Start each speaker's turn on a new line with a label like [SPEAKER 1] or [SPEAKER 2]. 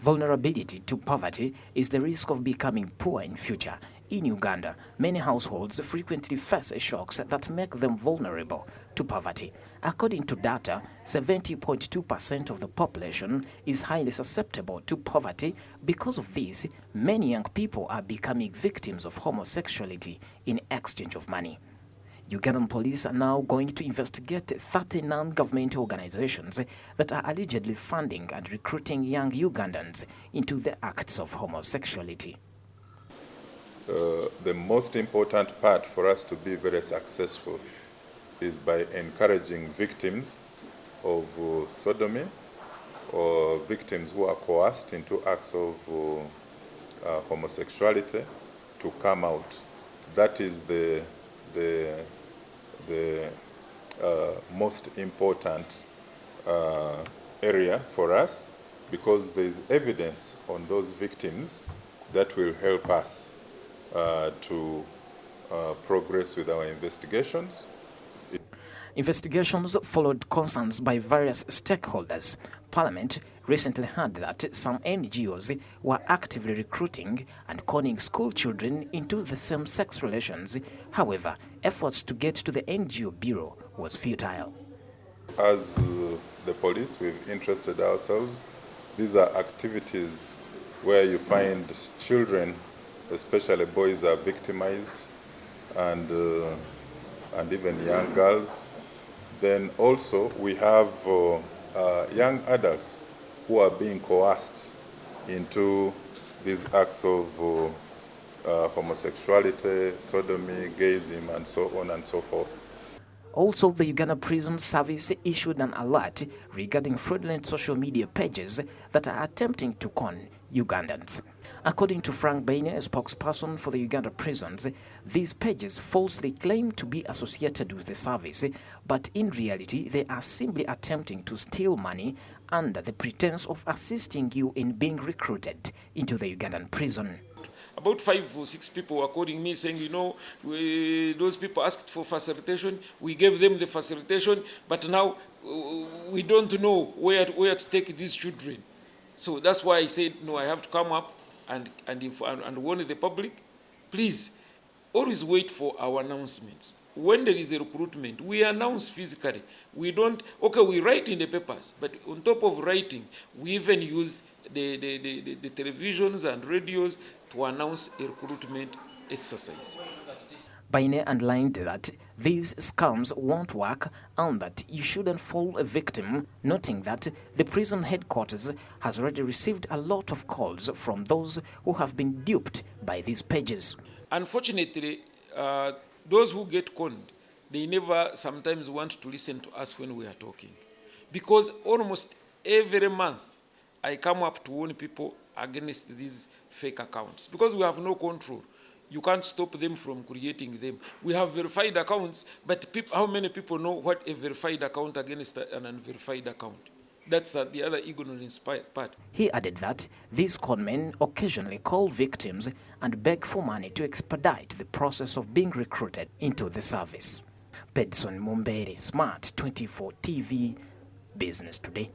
[SPEAKER 1] Vulnerability to poverty is the risk of becoming poor in future. In Uganda, many households frequently face shocks that make them vulnerable to poverty. According to data, 70.2% of the population is highly susceptible to poverty. Because of this, many young people are becoming victims of homosexuality in exchange of money. Ugandan police are now going to investigate 30 non-governmental organizations that are allegedly funding and recruiting young Ugandans into the acts of homosexuality.
[SPEAKER 2] The most important part for us to be very successful is by encouraging victims of sodomy or victims who are coerced into acts of homosexuality to come out. That is the most important area for us, because there is evidence on those victims that will help us to progress with our investigations.
[SPEAKER 1] Investigations followed concerns by various stakeholders. Parliament recently heard that some NGOs were actively recruiting and conning school children into the same-sex relations. However, efforts to get to the NGO bureau was futile.
[SPEAKER 2] As the police, we've interested ourselves. These are activities where you find children, especially boys, are victimized, and even young girls. Then also we have young adults who are being coerced into these acts of homosexuality, sodomy, gayism, and so on and so forth.
[SPEAKER 1] Also, the Uganda Prison Service issued an alert regarding fraudulent social media pages that are attempting to con Ugandans. According to Frank Baine, a spokesperson for the Uganda prisons, these pages falsely claim to be associated with the service, but in reality they are simply attempting to steal money under the pretense of assisting you in being recruited into the Ugandan prison.
[SPEAKER 3] About 5 or 6 people were calling me saying, you know, those people asked for facilitation, we gave them the facilitation, but now we don't know where to take these children. So that's why I said, no, I have to come up and warn the public. Please, always wait for our announcements. When there is a recruitment, we announce physically. We don't, okay, we write in the papers, but on top of writing, we even use the televisions and radios to announce a recruitment exercise.
[SPEAKER 1] Baine underlined that these scams won't work and that you shouldn't fall a victim, noting that the prison headquarters has already received a lot of calls from those who have been duped by these pages.
[SPEAKER 3] Unfortunately, those who get conned, they never sometimes want to listen to us when we are talking. Because almost every month, I come up to warn people against these fake accounts. Because we have no control. You can't stop them from creating them. We have verified accounts, but how many people know what a verified account against an unverified account? That's the other ignorance part.
[SPEAKER 1] He added that these conmen occasionally call victims and beg for money to expedite the process of being recruited into the service. Pedson Mumbere, Smart 24 TV, Business Today.